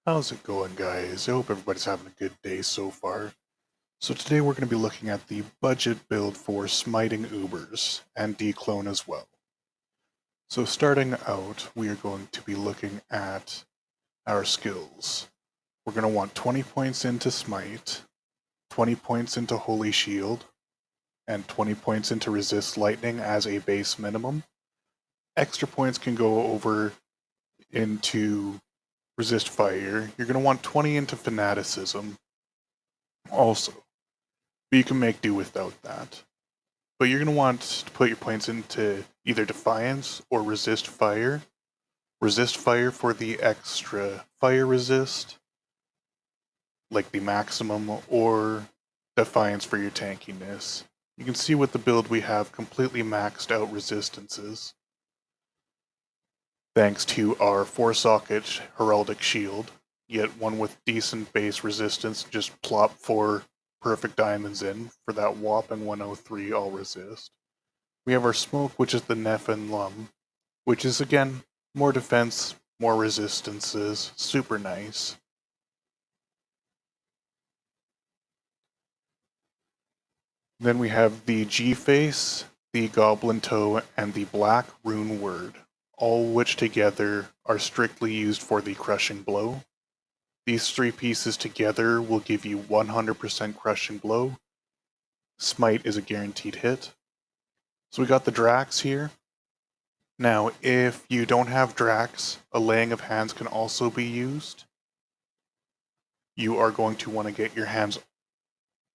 How's it going, guys? I hope everybody's having a good day so far. So today we're going to be looking at the budget build for smiting Ubers and DClone as well. So starting out, we are going to be looking at our skills. We're going to want 20 points into Smite, 20 points into Holy Shield, and 20 points into Resist Lightning as a base minimum. Extra points can go over into Resist Fire. You're going to want 20 into Fanaticism also, but you can make do without that. But you're going to want to put your points into either Defiance or Resist Fire. Resist Fire for the extra fire resist, like the maximum, or Defiance for your tankiness. You can see with the build we have completely maxed out resistances, thanks to our 4-socket Heraldic Shield. Yet one with decent base resistance, just plop 4 perfect diamonds in for that whopping 103 all resist. We have our smoke, which is the Neff and Lum, which is again more defense, more resistances, super nice. Then we have the G-Face, the Goblin Toe, and the Black Rune Word, all which together are strictly used for the Crushing Blow. These 3 pieces together will give you 100% Crushing Blow. Smite is a guaranteed hit. So we got the Drax here. Now, if you don't have Drax, a Laying of Hands can also be used. You are going to want to get your hands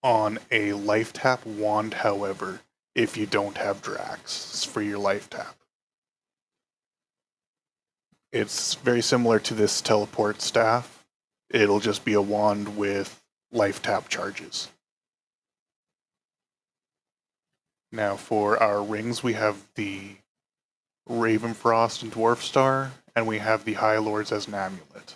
on a life tap wand, however, if you don't have Drax for your life tap. It's very similar to this teleport staff. It'll just be a wand with life tap charges. Now for our rings, we have the Ravenfrost and Dwarf Star, and we have the High Lords as an amulet.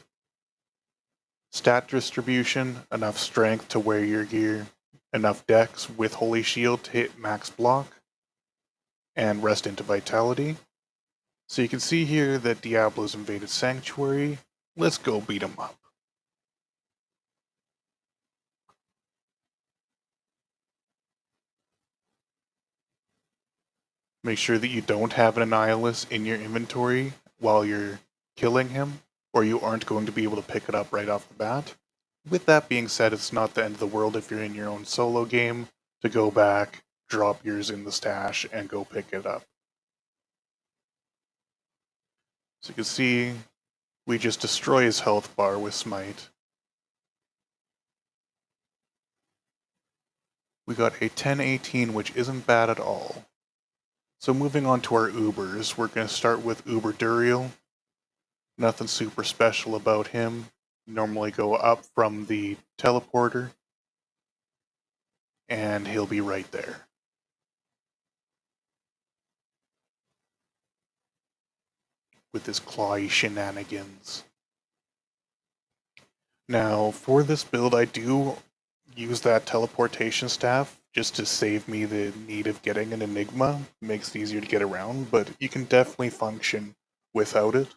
Stat distribution, enough strength to wear your gear, enough dex with Holy Shield to hit max block, and rest into Vitality. So you can see here that Diablo's invaded Sanctuary. Let's go beat him up. Make sure that you don't have an Annihilus in your inventory while you're killing him, or you aren't going to be able to pick it up right off the bat. With that being said, it's not the end of the world if you're in your own solo game to go back, drop yours in the stash, and go pick it up. So you can see we just destroy his health bar with Smite. We got a 1018, which isn't bad at all. So moving on to our Ubers, we're going to start with Uber Durian. Nothing super special about him. Normally go up from the teleporter, and he'll be right there. With his clawy shenanigans. Now, for this build, I do use that teleportation staff just to save me the need of getting an Enigma. Makes it easier to get around, but you can definitely function without it.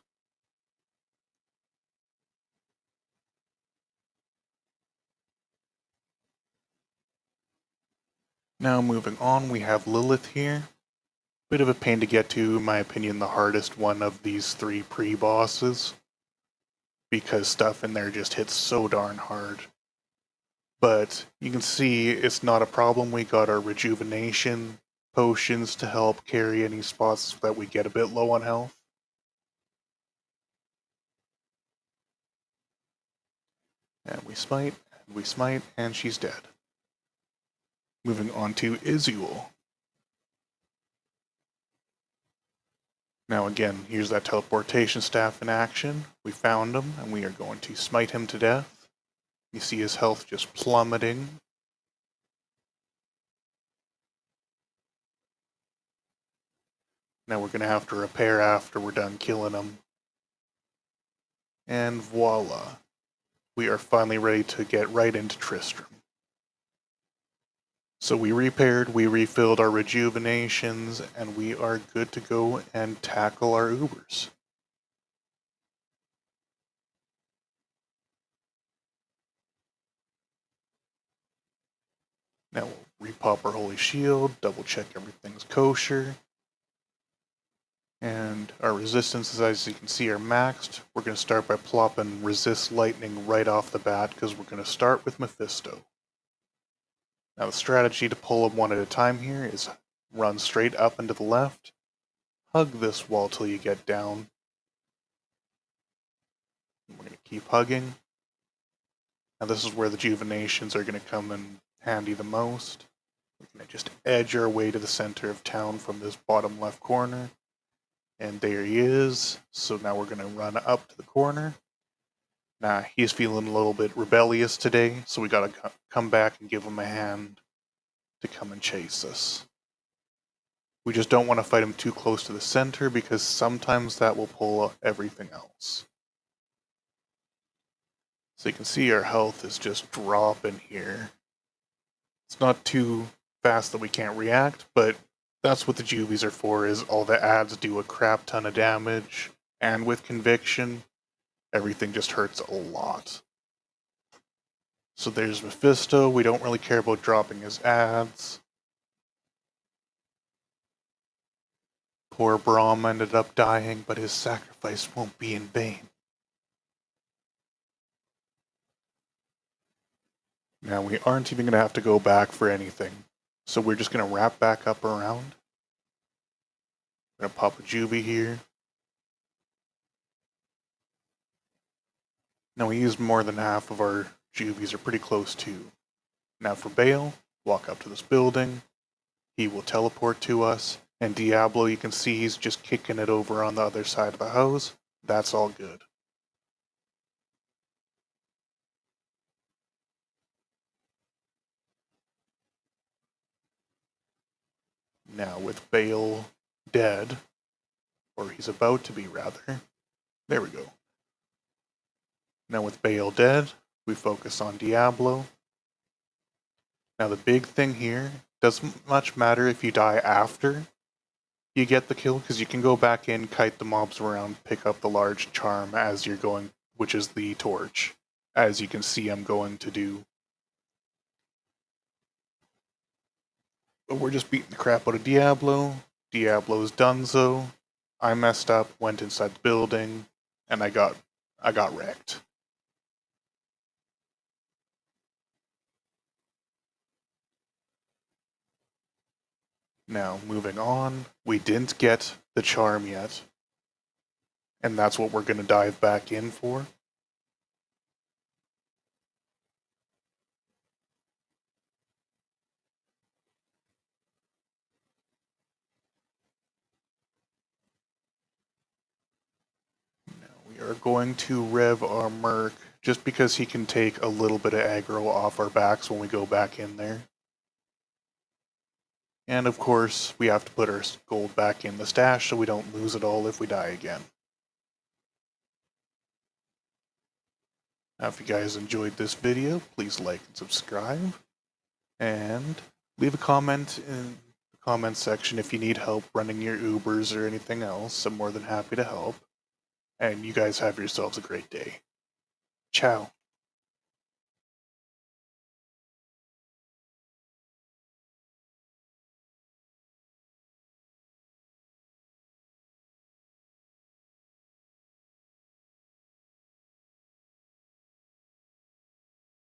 Now moving on, we have Lilith here. Bit of a pain to get to, in my opinion, the hardest one of these 3 pre-bosses, because stuff in there just hits so darn hard. But you can see it's not a problem. We got our rejuvenation potions to help carry any spots that we get a bit low on health. And we smite, and she's dead. Moving on to Izuel. Now again, here's that teleportation staff in action. We found him, and we are going to smite him to death. You see his health just plummeting. Now we're going to have to repair after we're done killing him. And voila. We are finally ready to get right into Tristram. So we repaired, we refilled our rejuvenations, and we are good to go and tackle our Ubers. Now we'll repop our holy shield, double check everything's kosher. And our resistances, as you can see, are maxed. We're going to start by plopping resist lightning right off the bat because we're going to start with Mephisto. Now the strategy to pull them one at a time here is run straight up and to the left, hug this wall till you get down. We're going to keep hugging. Now this is where the Juvenations are going to come in handy the most. We're going to just edge our way to the center of town from this bottom left corner. And there he is. So now we're going to run up to the corner. Now he's feeling a little bit rebellious today, so we got to come back and give him a hand to come and chase us. We just don't want to fight him too close to the center because sometimes that will pull everything else. So you can see our health is just dropping here. It's not too fast that we can't react, but that's what the Juvies are for, is all the ads do a crap ton of damage, and with conviction, everything just hurts a lot. So there's Mephisto. We don't really care about dropping his ads. Poor Brahm ended up dying, but his sacrifice won't be in vain. Now we aren't even going to have to go back for anything. So we're just going to wrap back up around. We're going to pop a Juvie here. Now we used more than half of our Juvies, are pretty close to. Now for Bale, walk up to this building. He will teleport to us. And Diablo, you can see he's just kicking it over on the other side of the house. That's all good. Now with Bale dead, or he's about to be rather, there we go. Now with Bale dead, we focus on Diablo. Now the big thing here, doesn't much matter if you die after you get the kill, because you can go back in, kite the mobs around, pick up the large charm as you're going, which is the torch, as you can see I'm going to do. But we're just beating the crap out of Diablo. Diablo's donezo. I messed up, went inside the building, and I got wrecked. Now, moving on, we didn't get the charm yet, and that's what we're going to dive back in for. Now we are going to rev our Merc, just because he can take a little bit of aggro off our backs when we go back in there. And of course, we have to put our gold back in the stash so we don't lose it all if we die again. Now, if you guys enjoyed this video, please like and subscribe. And leave a comment in the comment section if you need help running your Ubers or anything else. I'm more than happy to help. And you guys have yourselves a great day. Ciao.